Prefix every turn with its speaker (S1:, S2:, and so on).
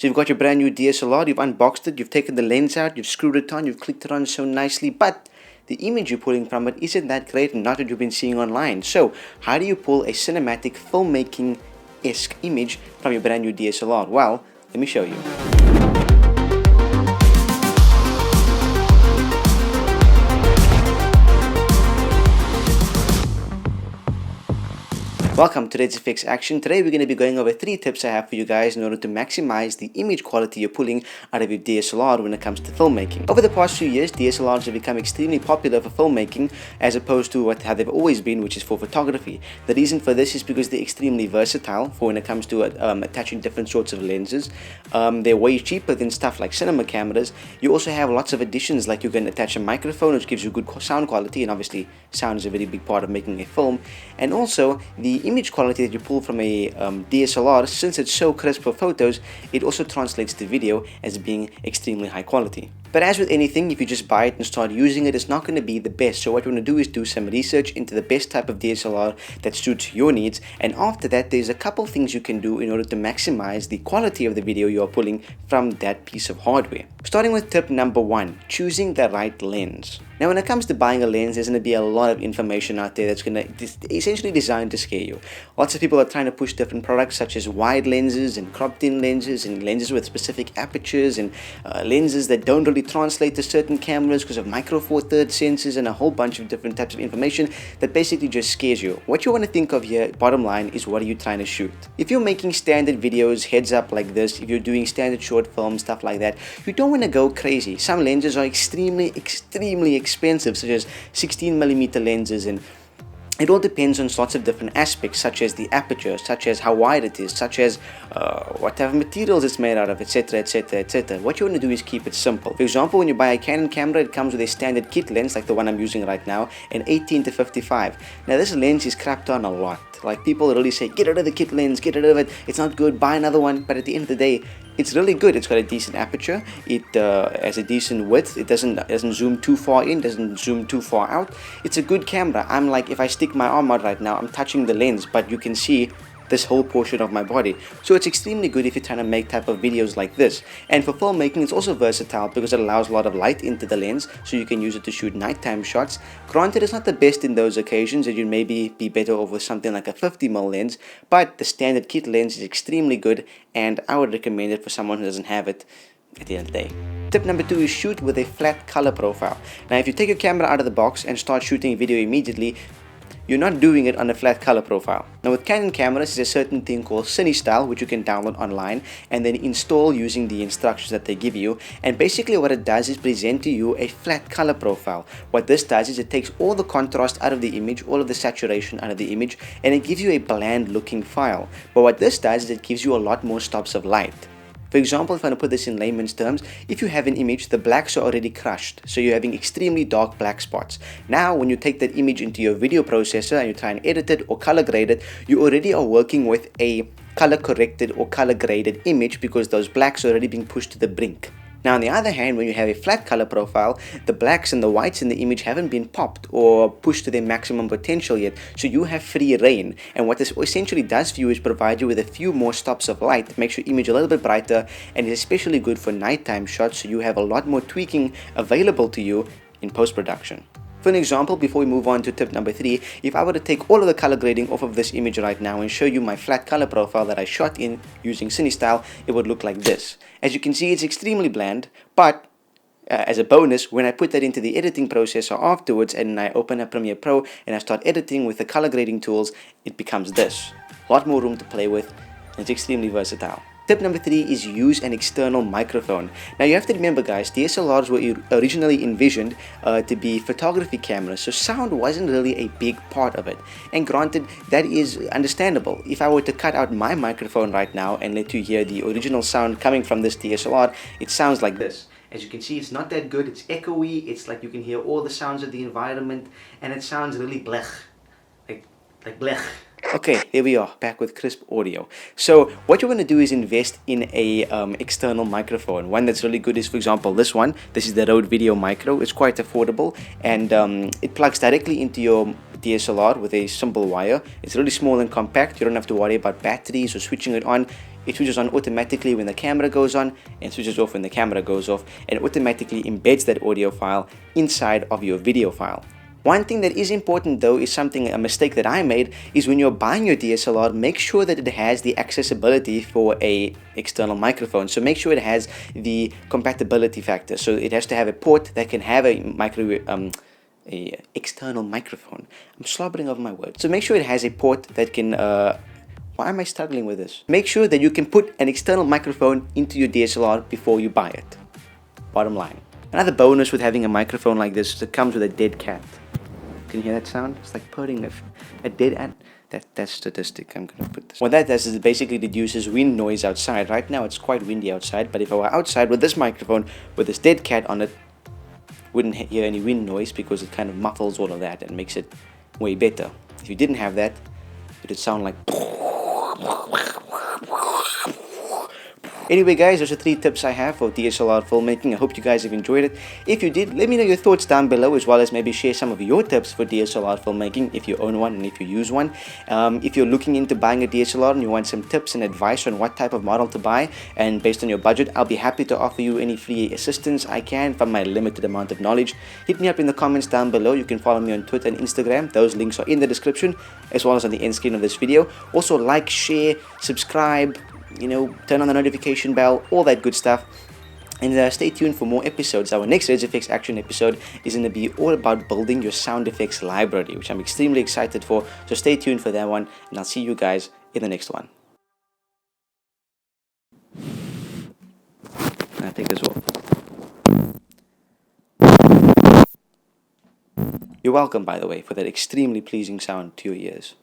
S1: So you've got your brand new DSLR, you've unboxed it, you've taken the lens out, you've screwed it on, you've clicked it on so nicely, but the image you're pulling from it isn't that great and not what you've been seeing online. So how do you pull a cinematic filmmaking-esque image from your brand new DSLR? Well, let me show you. Welcome to Let's Fix Action. Today we're going to be going over 3 tips I have for you guys in order to maximize the image quality you're pulling out of your DSLR when it comes to filmmaking. Over the past few years, DSLRs have become extremely popular for filmmaking as opposed to how they've always been, which is for photography. The reason for this is because they're extremely versatile for when it comes to attaching different sorts of lenses. They're way cheaper than stuff like cinema cameras. You also have lots of additions, like you can attach a microphone which gives you good sound quality, and obviously sound is a very big part of making a film. And also the image quality that you pull from a DSLR, since it's so crisp for photos, it also translates to video as being extremely high quality. But as with anything, if you just buy it and start using it, it's not going to be the best. So what you want to do is do some research into the best type of DSLR that suits your needs, and after that there's a couple things you can do in order to maximize the quality of the video you are pulling from that piece of hardware. Starting with tip number 1, choosing the right lens. Now when it comes to buying a lens, there's going to be a lot of information out there that's going to essentially designed to scare you. Lots of people are trying to push different products such as wide lenses and cropped in lenses and lenses with specific apertures and lenses that don't really translate to certain cameras because of micro four thirds sensors and a whole bunch of different types of information that basically just scares you. What you want to think of here, bottom line, is what are you trying to shoot? If you're making standard videos, heads up like this, if you're doing standard short films, stuff like that, you don't want to go crazy. Some lenses are extremely expensive, such as 16mm lenses, and it all depends on lots of different aspects, such as the aperture, such as how wide it is, such as what type of materials it's made out of, etc, etc, etc. What you want to do is keep it simple. For example, when you buy a Canon camera, it comes with a standard kit lens like the one I'm using right now, an 18-55. Now this lens is crapped on a lot. Like, people really say, get rid of the kit lens, get rid of it, it's not good, buy another one. But at the end of the day, it's really good. It's got a decent aperture, it has a decent width, it doesn't zoom too far in, doesn't zoom too far out. It's a good camera. I'm like, if I stick my arm out right now, I'm touching the lens, but you can see this whole portion of my body. So it's extremely good if you're trying to make type of videos like this. And for filmmaking, it's also versatile because it allows a lot of light into the lens, so you can use it to shoot nighttime shots. Granted, it's not the best in those occasions, and you'd maybe be better off with something like a 50mm lens, but the standard kit lens is extremely good, and I would recommend it for someone who doesn't have it at the end of the day. Tip number 2 is shoot with a flat color profile. Now if you take your camera out of the box and start shooting video immediately, you're not doing it on a flat color profile. Now with Canon cameras, there's a certain thing called CineStyle, which you can download online and then install using the instructions that they give you. And basically what it does is present to you a flat color profile. What this does is it takes all the contrast out of the image, all of the saturation out of the image, and it gives you a bland looking file. But what this does is it gives you a lot more stops of light. For example, if I want to put this in layman's terms, if you have an image, the blacks are already crushed, so you're having extremely dark black spots. Now, when you take that image into your video processor and you try and edit it or color grade it, you already are working with a color corrected or color graded image because those blacks are already being pushed to the brink. Now on the other hand, when you have a flat color profile, the blacks and the whites in the image haven't been popped or pushed to their maximum potential yet, so you have free reign. And what this essentially does for you is provide you with a few more stops of light, makes your image a little bit brighter, and is especially good for nighttime shots, so you have a lot more tweaking available to you in post-production. For an example, before we move on to tip number 3, if I were to take all of the color grading off of this image right now and show you my flat color profile that I shot in using CineStyle, it would look like this. As you can see, it's extremely bland, but as a bonus, when I put that into the editing processor afterwards and I open up Premiere Pro and I start editing with the color grading tools, it becomes this. A lot more room to play with, and it's extremely versatile. Tip number 3 is use an external microphone. Now you have to remember guys, DSLRs were originally envisioned to be photography cameras, so sound wasn't really a big part of it. And granted, that is understandable. If I were to cut out my microphone right now and let you hear the original sound coming from this DSLR, it sounds like this. As you can see, it's not that good, it's echoey, it's like you can hear all the sounds of the environment, and it sounds really blech. Like blech. Okay, there we are, back with crisp audio. So what you want to do is invest in a external microphone. One that's really good is, for example, this one. This is the Rode Video Micro. It's quite affordable, and it plugs directly into your DSLR with a simple wire. It's really small and compact. You don't have to worry about batteries or switching it on. It switches on automatically when the camera goes on and switches off when the camera goes off, and automatically embeds that audio file inside of your video file. One thing that is important though is a mistake that I made is when you're buying your DSLR, make sure that it has the accessibility for a external microphone. So make sure it has the compatibility factor. So it has to have a port that can have a external microphone. I'm slobbering over my words. So make sure it has a port that can why am I struggling with this? Make sure that you can put an external microphone into your DSLR before you buy it. Bottom line. Another bonus with having a microphone like this is it comes with a dead cat. Can you hear that sound? It's like putting a dead ant. That's statistic. I'm gonna put this. What that does is it basically reduces wind noise outside. Right now it's quite windy outside, but if I were outside with this microphone with this dead cat on it, wouldn't hear any wind noise because it kind of muffles all of that and makes it way better. If you didn't have that, it would sound like. Anyway guys, those are 3 tips I have for DSLR filmmaking. I hope you guys have enjoyed it. If you did, let me know your thoughts down below, as well as maybe share some of your tips for DSLR filmmaking if you own one and if you use one. If you're looking into buying a DSLR and you want some tips and advice on what type of model to buy and based on your budget, I'll be happy to offer you any free assistance I can from my limited amount of knowledge. Hit me up in the comments down below. You can follow me on Twitter and Instagram. Those links are in the description as well as on the end screen of this video. Also like, share, subscribe, turn on the notification bell, all that good stuff. And stay tuned for more episodes. Our next ResFX Action episode is going to be all about building your sound effects library, which I'm extremely excited for. So stay tuned for that one, and I'll see you guys in the next one. I'll take this off. You're welcome, by the way, for that extremely pleasing sound to your ears.